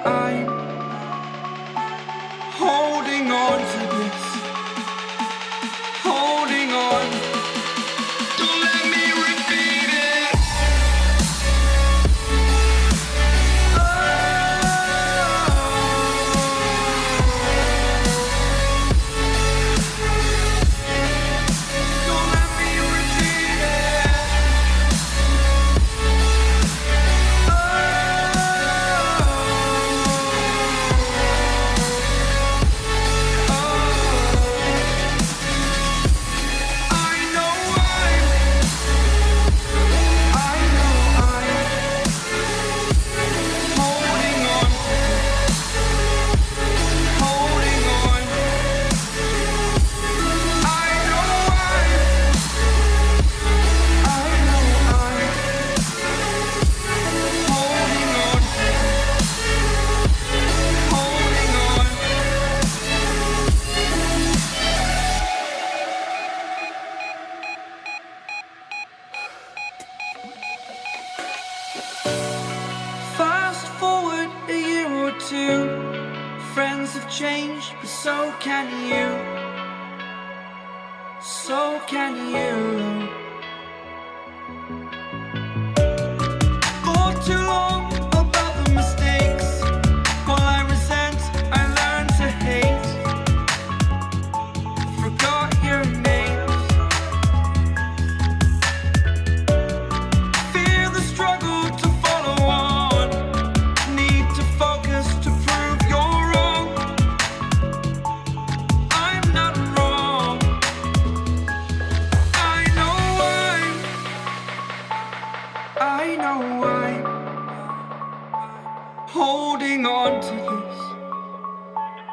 I'm holding on to this, holding on. Don't let me repeat it. Don't let me repeat it. Fast forward a year or two, friends have changed, but so can you. So can you. For too long about the mistakes, while I resent, I learned to hate. Forgot your names. Fear the struggle to follow on. Need to focus to prove you're wrong. I'm not wrong. I know I'm holding on to this.